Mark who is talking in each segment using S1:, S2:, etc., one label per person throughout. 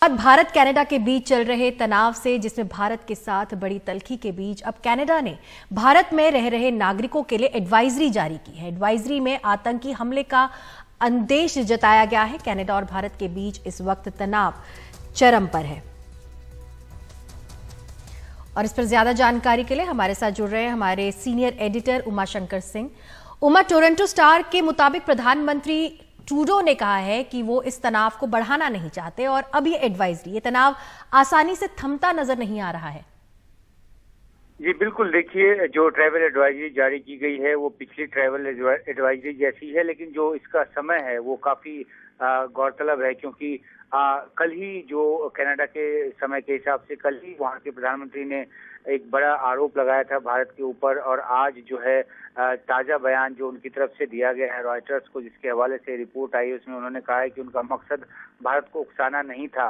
S1: शुरुआत भारत कनाडा के बीच चल रहे तनाव से, जिसमें भारत के साथ बड़ी तल्खी के बीच अब कनाडा ने भारत में रह रहे नागरिकों के लिए एडवाइजरी जारी की है। एडवाइजरी में आतंकी हमले का अंदेश जताया गया है। कनाडा और भारत के बीच इस वक्त तनाव चरम पर है और इस पर ज्यादा जानकारी के लिए हमारे साथ जुड़ रहे हैं हमारे senior editor Umashankar Singh. Uma, Toronto star के मुताबिक प्रधानमंत्री ट्रूडो ने कहा है कि वो इस तनाव को बढ़ाना नहीं चाहते और अब ये एडवाइजरी, ये तनाव आसानी से थमता नजर नहीं आ रहा है।
S2: जी बिल्कुल, देखिए जो ट्रैवल एडवाइजरी जारी की गई है वो पिछली ट्रैवल एडवाइजरी जैसी है, लेकिन जो इसका समय है वो काफी गौरतलब है, क्योंकि कल ही जो कनाडा के समय के हिसाब से कल ही वहाँ के प्रधानमंत्री ने एक बड़ा आरोप लगाया था भारत के ऊपर, और आज जो है ताजा बयान जो उनकी तरफ से दिया गया है रॉयटर्स को, जिसके हवाले से रिपोर्ट आई, उसमें उन्होंने कहा है कि उनका मकसद भारत को उकसाना नहीं था,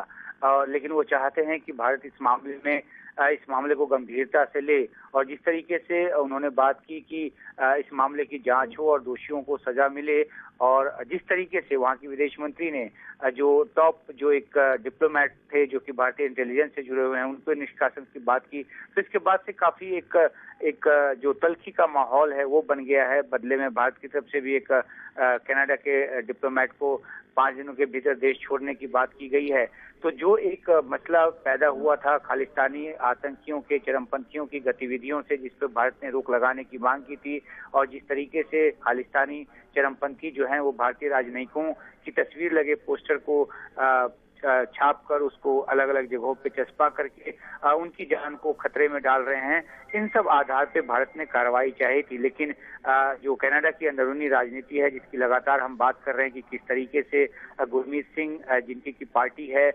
S2: लेकिन वो चाहते हैं कि भारत इस मामले को गंभीरता से ले, और जिस तरीके से उन्होंने बात की कि इस मामले की जांच हो और दोषियों को सजा मिले, और जिस तरीके से वहाँ की विदेश मंत्री ने जो एक डिप्लोमेट थे जो कि भारतीय इंटेलिजेंस से जुड़े हुए हैं, उनको निष्कासन की बात की, तो इसके बाद से काफी एक जो तल्खी का माहौल है वो बन गया है। बदले में भारत की तरफ से भी एक कनाडा के डिप्लोमेट को 5 दिनों के भीतर देश छोड़ने की बात की गई है। तो जो एक मसला पैदा हुआ था खालिस्तानी आतंकियों के, चरमपंथियों की गतिविधियों से, जिस पर भारत ने रोक लगाने की मांग की थी, और जिस तरीके से खालिस्तानी चरमपंथी जो हैं वो भारतीय राजनयिकों की तस्वीर लगे पोस्टर को छाप कर उसको अलग अलग जगहों पे चस्पा करके उनकी जान को खतरे में डाल रहे हैं, इन सब आधार पे भारत ने कार्रवाई चाही थी। लेकिन जो कनाडा की अंदरूनी राजनीति है, जिसकी लगातार हम बात कर रहे हैं कि किस तरीके से गुरमीत सिंह जिनकी की पार्टी है,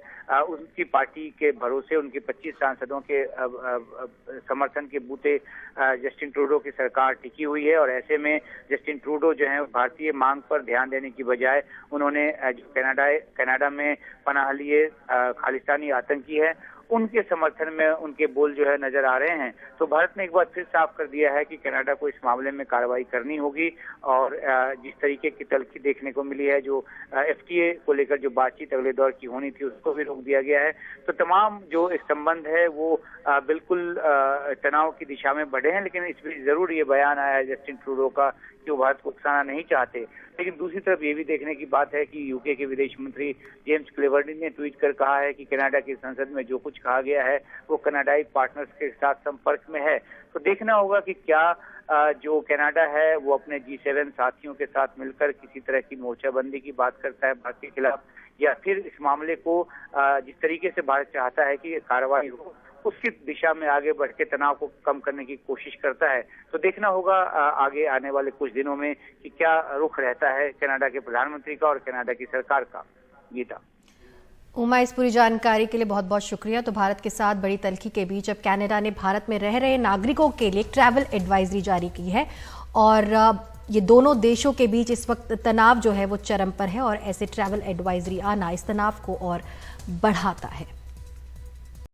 S2: उनकी पार्टी के भरोसे उनके 25 सांसदों के समर्थन के बूते जस्टिन ट्रूडो की सरकार टिकी हुई है, और ऐसे में जस्टिन ट्रूडो जो है भारतीय मांग पर ध्यान देने की बजाय उन्होंने जो कनाडा में पनाह लिए खालिस्तानी आतंकी है उनके समर्थन में उनके बोल जो है नजर आ रहे हैं। तो भारत ने एक बार फिर साफ कर दिया है कि कनाडा को इस मामले में कार्रवाई करनी होगी, और जिस तरीके की तल्खी देखने को मिली है, जो एफटीए को लेकर जो बातचीत अगले दौर की होनी थी उसको भी रोक दिया गया है। तो तमाम जो इस संबंध है वो बिल्कुल तनाव की दिशा में बढ़े हैं, लेकिन इस बीच जरूर ये बयान आया है जस्टिन ट्रूडो का कि वो भारत को उकसाना नहीं चाहते। लेकिन दूसरी तरफ ये भी देखने की बात है कि यूके के विदेश मंत्री जेम्स क्लेवर्ली ने ट्वीट कर कहा है कि कनाडा की संसद में जो कुछ कहा गया है वो कनाडाई पार्टनर्स के साथ संपर्क में है। तो देखना होगा कि क्या जो कनाडा है वो अपने G7 साथियों के साथ मिलकर किसी तरह की मोर्चाबंदी की बात करता है भारत के खिलाफ, या फिर इस मामले को जिस तरीके से भारत चाहता है कि कार्रवाई हो उसकी दिशा में आगे बढ़ के तनाव को कम करने की कोशिश करता है। तो देखना होगा आगे आने वाले कुछ दिनों में कि क्या रुख रहता है कनाडा के प्रधानमंत्री का और कनाडा की सरकार का। गीता,
S1: उमा, इस पूरी जानकारी के लिए बहुत बहुत शुक्रिया। तो भारत के साथ बड़ी तल्खी के बीच अब कनाडा ने भारत में रह रहे नागरिकों के लिए ट्रैवल एडवाइजरी जारी की है, और ये दोनों देशों के बीच इस वक्त तनाव जो है वो चरम पर है, और ऐसे ट्रैवल एडवाइजरी आना इस तनाव को और बढ़ाता है।